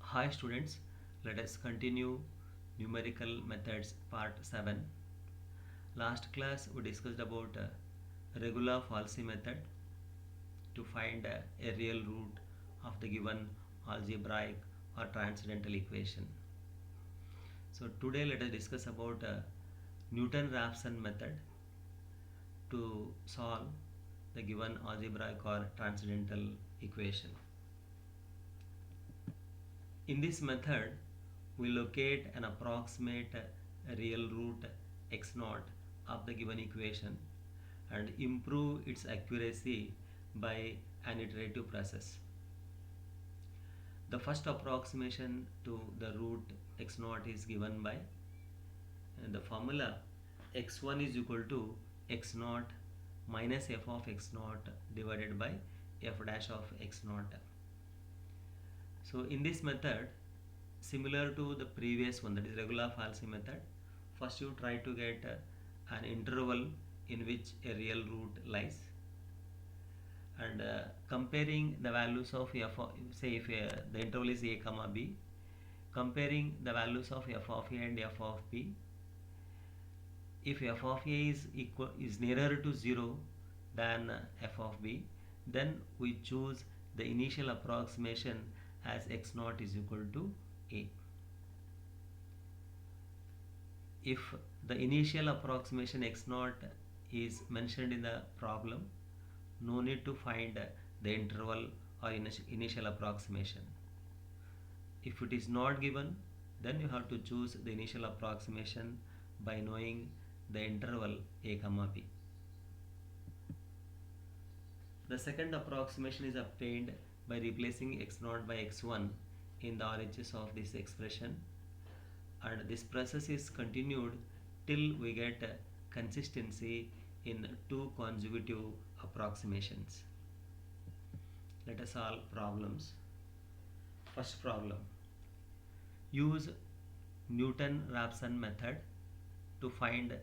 Hi students, let us continue numerical methods part 7. Last class we discussed about regular falsi method to find a real root of the given algebraic or transcendental equation. So today let us discuss about Newton-Raphson method to solve the given algebraic or transcendental equation. In this method, we locate an approximate real root x naught of the given equation and improve its accuracy by an iterative process. The first approximation to the root x naught is given by the formula x1 is equal to x naught minus f of x naught divided by f dash of x naught. So in this method, similar to the previous one, that is regular falsi method, first you try to get an interval in which a real root lies, and comparing the values of f of, say if the interval is a comma b, comparing the values of f of a and f of b. If f of a is nearer to 0 than f of b, then we choose the initial approximation as x naught is equal to a. If the initial approximation x naught is mentioned in the problem, no need to find the interval or initial approximation. If it is not given, then you have to choose the initial approximation by knowing the interval a comma b. The second approximation is obtained by replacing x naught by x1 in the RHS of this expression, and this process is continued till we get consistency in two consecutive approximations. Let us solve problems. First problem: use Newton-Raphson method to find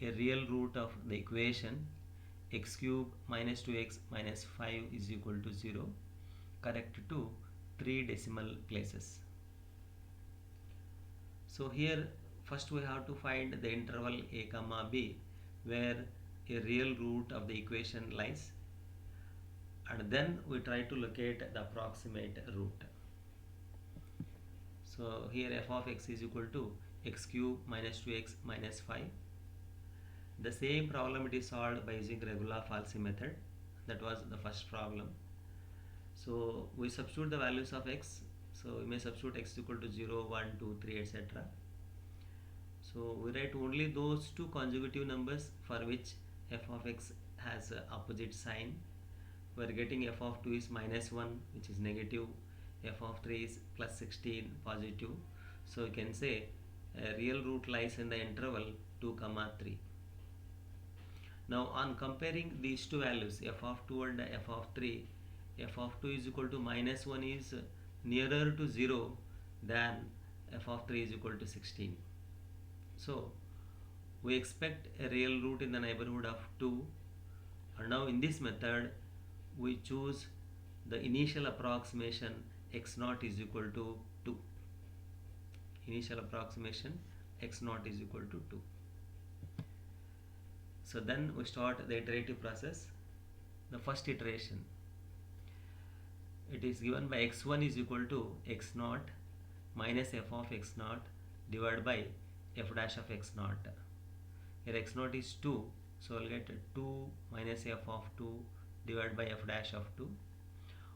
a real root of the equation x cube minus 2x minus 5 is equal to 0 correct to 3 decimal places. So here first we have to find the interval a comma b where a real root of the equation lies, and then we try to locate the approximate root. So here f of x is equal to x cube minus 2x minus 5. The same problem it is solved by using regular falsi method. That was the first problem. So we substitute the values of x. So we may substitute x equal to 0, 1, 2, 3, etc. So we write only those two consecutive numbers for which f of x has opposite sign. We are getting f of 2 is minus 1, which is negative. F of 3 is plus 16, positive. So you can say a real root lies in the interval 2 comma 3. Now on comparing these two values f of 2 and f of 3, f of 2 is equal to minus 1 is nearer to 0 than f of 3 is equal to 16. So we expect a real root in the neighborhood of 2, and now in this method we choose the initial approximation x naught is equal to 2. Initial approximation x naught is equal to 2. So then we start the iterative process. The first iteration, it is given by x1 is equal to x naught minus f of x naught divided by f dash of x naught. Here x naught is 2, so we'll get 2 minus f of 2 divided by f dash of 2.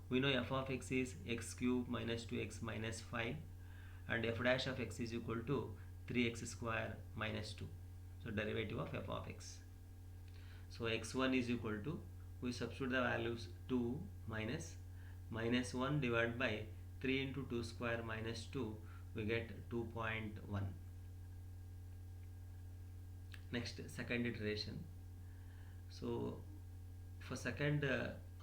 We know f of x is x cube minus 2x minus 5, and f dash of x is equal to 3x square minus 2. So derivative of f of x. So x1 is equal to, we substitute the values 2 minus 1 divided by 3 into 2 square minus 2, we get 2.1. Next, second iteration. So for second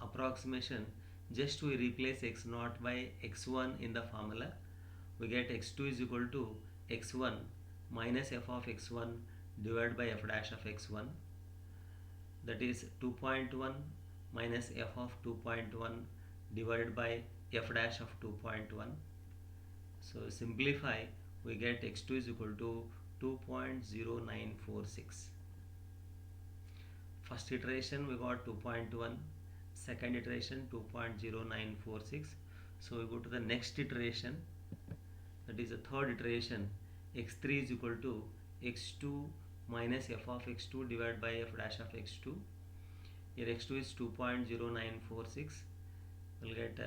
approximation, just we replace x naught by x1 in the formula. We get x2 is equal to x1 minus f of x1 divided by f dash of x1. That is 2.1 minus f of 2.1 divided by f dash of 2.1. So simplify, we get x2 is equal to 2.0946. First iteration we got 2.1, second iteration 2.0946. So we go to the next iteration, that is the third iteration. X3 is equal to x2 minus f of x2 divided by f dash of x2. Here x2 is 2.0946. We'll get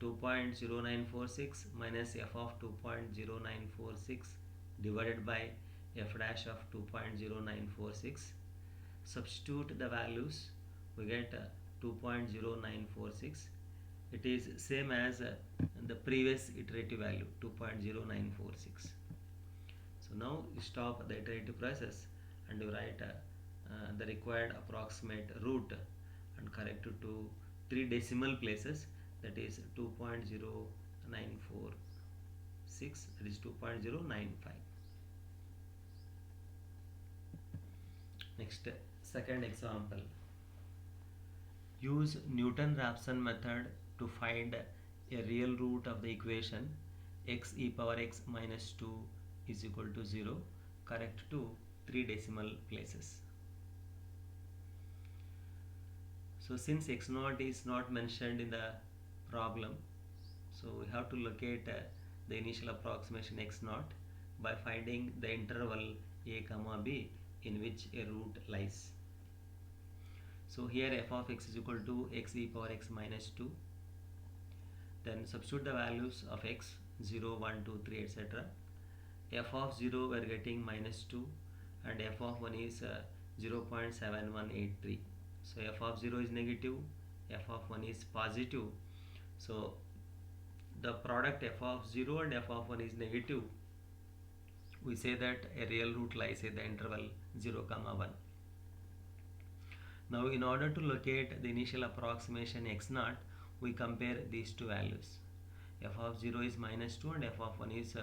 2.0946 minus f of 2.0946 divided by f dash of 2.0946. Substitute the values, we get 2.0946. It is same as the previous iterative value 2.0946. So now you stop the iterative process and you write the required approximate root and correct it to 3 decimal places, that is 2.0946, that is 2.095. Next, second example. Use Newton-Raphson method to find a real root of the equation x e power x minus 2 is equal to 0, correct to 3 decimal places. So since x0 is not mentioned in the problem, so we have to locate the initial approximation x0 by finding the interval a comma b in which a root lies. So here f of x is equal to x e power x minus 2. Then substitute the values of x 0, 1, 2, 3, etc. F of 0 we are getting minus 2 and f of 1 is 0.7183. So f of 0 is negative, f of 1 is positive. So the product f of 0 and f of 1 is negative. We say that a real root lies in the interval 0, 1. Now in order to locate the initial approximation x0, we compare these two values. F of 0 is minus 2 and f of 1 is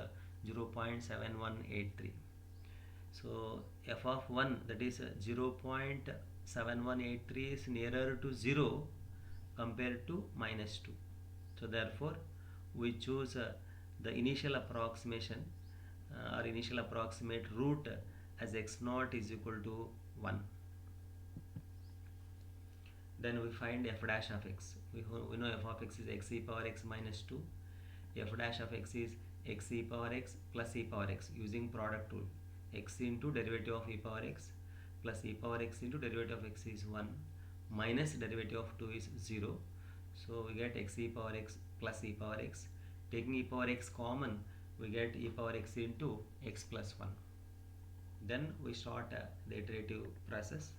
0.7183. So f of 1, that is 0.7183, is nearer to 0 compared to minus 2. So therefore we choose the initial approximation or initial approximate root as x0 is equal to 1. Then we find f dash of x. We know f of x is x e power x minus 2. F dash of x is x e power x plus e power x using product rule. X into derivative of e power x plus e power x into derivative of x is 1 minus derivative of 2 is 0. So we get x e power x plus e power x. Taking e power x common, we get e power x into x plus 1. Then we start the iterative process.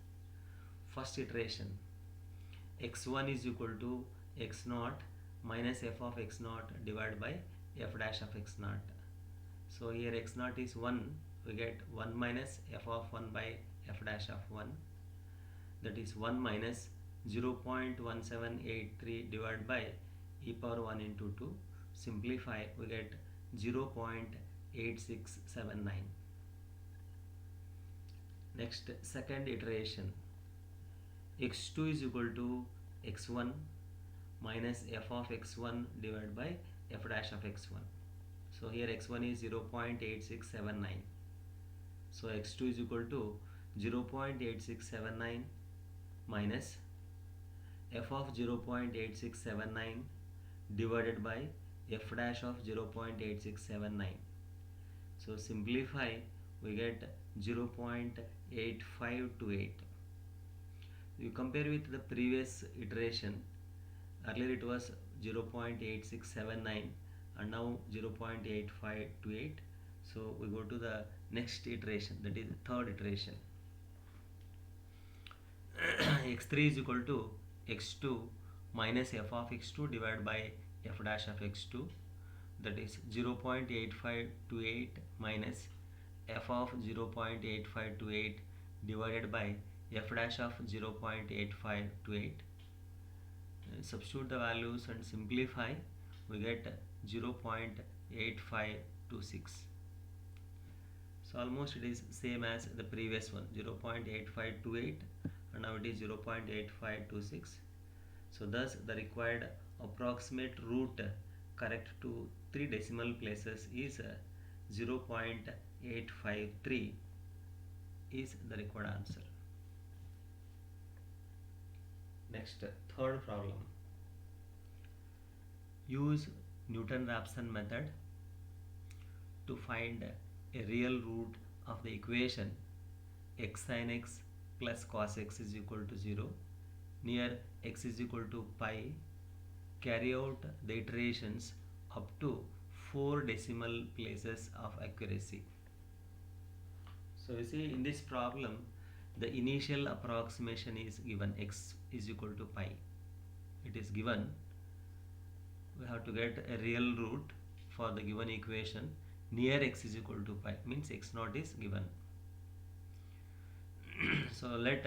First iteration, x1 is equal to x0 minus f of x0 divided by f dash of x0. So here x0 is 1, we get 1 minus f of 1 by f dash of 1, that is 1 minus 0.1783 divided by e power 1 into 2. Simplify, we get 0.8679. Next, second iteration, x2 is equal to x1 minus f of x1 divided by f dash of x1. So here x1 is 0.8679. So x2 is equal to 0.8679 minus f of 0.8679 divided by f dash of 0.8679. So simplify, we get 0.8528. You compare with the previous iteration. Earlier it was 0.8679 and now 0.8528. So we go to the next iteration, that is the third iteration. x3 is equal to x2 minus f of x2 divided by f dash of x2, that is 0.8528 minus f of 0.8528 divided by f dash of 0.8528. Substitute the values and simplify, we get 0.8526. So almost it is same as the previous one, 0.8528, and now it is 0.8526. So thus the required approximate root correct to 3 decimal places is 0.853 is the required answer. Next, third problem. Use Newton-Raphson method to find a real root of the equation x sin x plus cos x is equal to 0 near x is equal to pi. Carry out the iterations up to 4 decimal places of accuracy. So you see, in this problem the initial approximation is given x is equal to pi. It is given, we have to get a real root for the given equation near x is equal to pi, means x naught is given. So let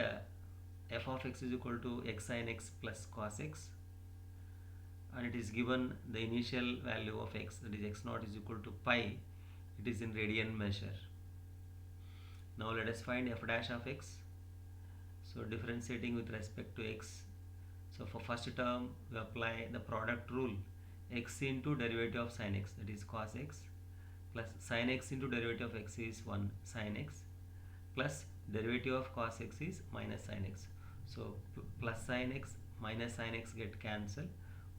f of x is equal to x sin x plus cos x, and it is given the initial value of x, that is x naught is equal to pi. It is in radian measure. Now let us find f dash of x. So differentiating with respect to x. So for first term we apply the product rule, x into derivative of sin x, that is cos x, plus sin x into derivative of x is 1 sin x, plus derivative of cos x is minus sin x. So plus sin x minus sin x get cancelled.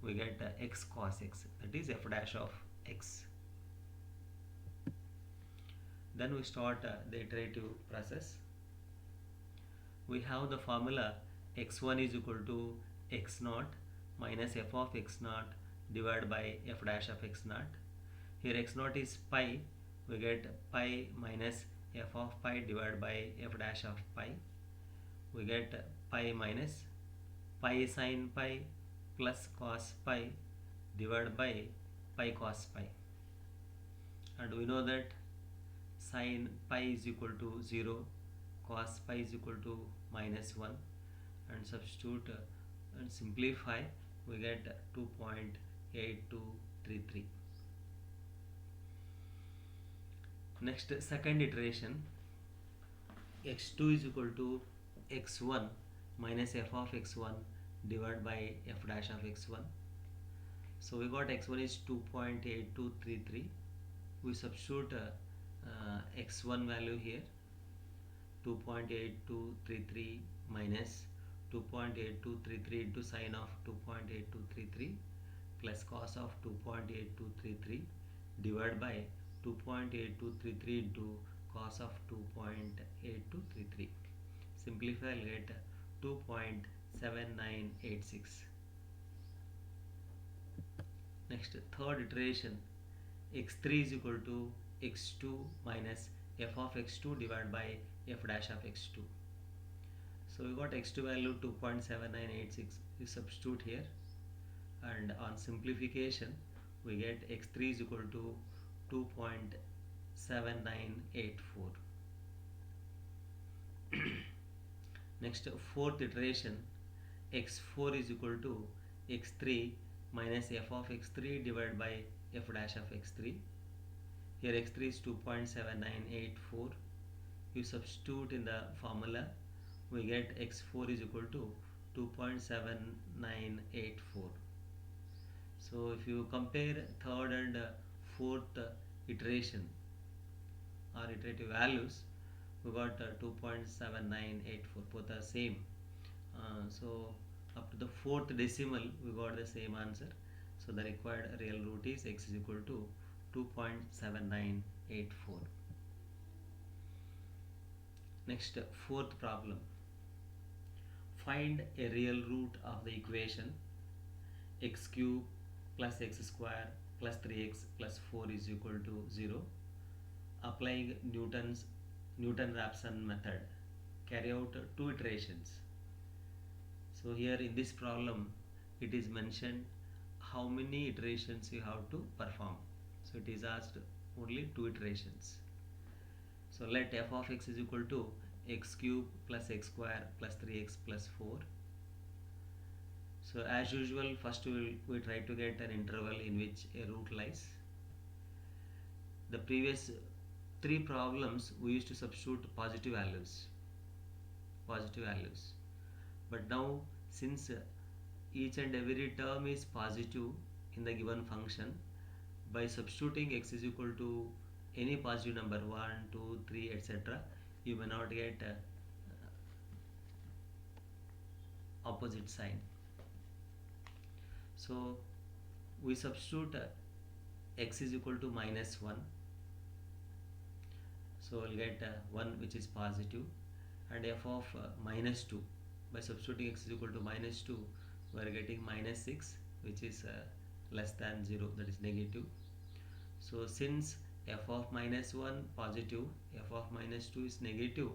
We get x cos x, that is f dash of x. Then we start the iterative process. We have the formula x1 is equal to x naught minus f of x naught divided by f dash of x naught. Here x naught is pi, we get pi minus f of pi divided by f dash of pi. We get pi minus pi sin pi plus cos pi divided by pi cos pi. And we know that sin pi is equal to 0, cos pi is equal to minus 1, and substitute and simplify, we get 2.8233. Next, second iteration, x2 is equal to x1 minus f of x1 divided by f dash of x1. So we got x1 is 2.8233. We substitute x1 value here, 2.8233 minus 2.8233 into sine of 2.8233 plus cos of 2.8233 divided by 2.8233 into cos of 2.8233. Simplify, I'll get 2.7986. Next, third iteration, x3 is equal to x2 minus f of x2 divided by f dash of x2. So we got x2 value 2.7986. We substitute here, and on simplification we get x3 is equal to 2.7984. Next, fourth iteration, x4 is equal to x3 minus f of x3 divided by f dash of x3. Here x3 is 2.7984. You substitute in the formula, we get x4 is equal to 2.7984. So if you compare third and fourth iteration or iterative values, we got 2.7984, both are same. So up to the fourth decimal we got the same answer. So the required real root is x is equal to 2.7984. Next, fourth problem. Find a real root of the equation x cube plus x square plus 3x plus 4 is equal to 0. Applying Newton-Raphson method. Carry out 2 iterations. So here in this problem it is mentioned how many iterations you have to perform. So it is asked only 2 iterations. So let f of x is equal to x cube plus x square plus 3x plus 4. So as usual, first we try to get an interval in which a root lies. The previous 3 problems we used to substitute positive values. But now since each and every term is positive, in the given function. By substituting x is equal to any positive number 1, 2, 3, etc., you may not get opposite sign. So we substitute x is equal to -1, so we'll get 1 which is positive, and f of -2, by substituting x is equal to -2 we are getting -6 which is less than 0, that is negative. So since f of -1 positive, f of -2 is negative,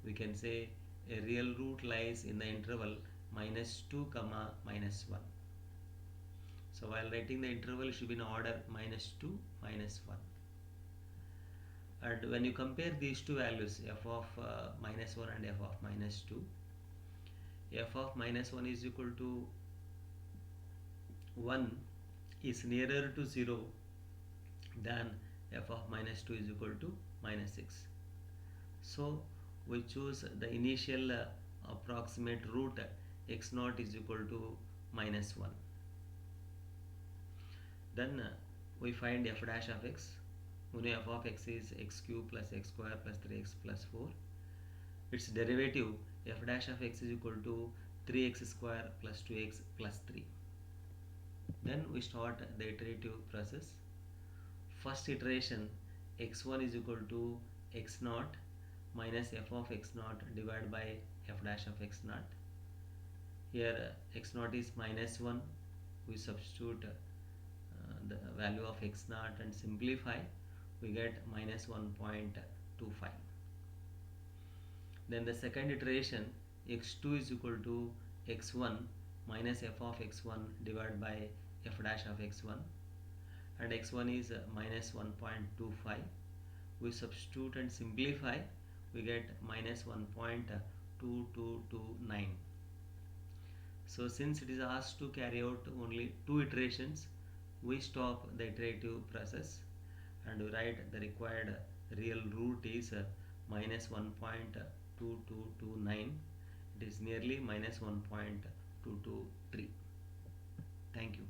we can say a real root lies in the interval -2 comma -1. So while writing the interval, it should be in order -2 -1. And when you compare these two values, f of -1 and f of -2, f of -1 is equal to 1 is nearer to 0 than f of -2 is equal to -6. So we choose the initial approximate root x naught is equal to -1. Then we find f dash of x. We know f of x is x cube plus x square plus 3x plus 4. Its derivative f dash of x is equal to 3x square plus 2x plus 3. Then we start the iterative process. First iteration, x1 is equal to x naught minus f of x naught divided by f dash of x naught. Here x naught is -1. We substitute the value of x naught and simplify, we get -1.25. Then the second iteration, x2 is equal to x1 minus f of x1 divided by f dash of x1, and x1 is -1.25. We substitute and simplify, we get -1.2229. So since it is asked to carry out only 2 iterations, we stop the iterative process and we write the required real root is -1.2229. It is nearly -1.223. Thank you.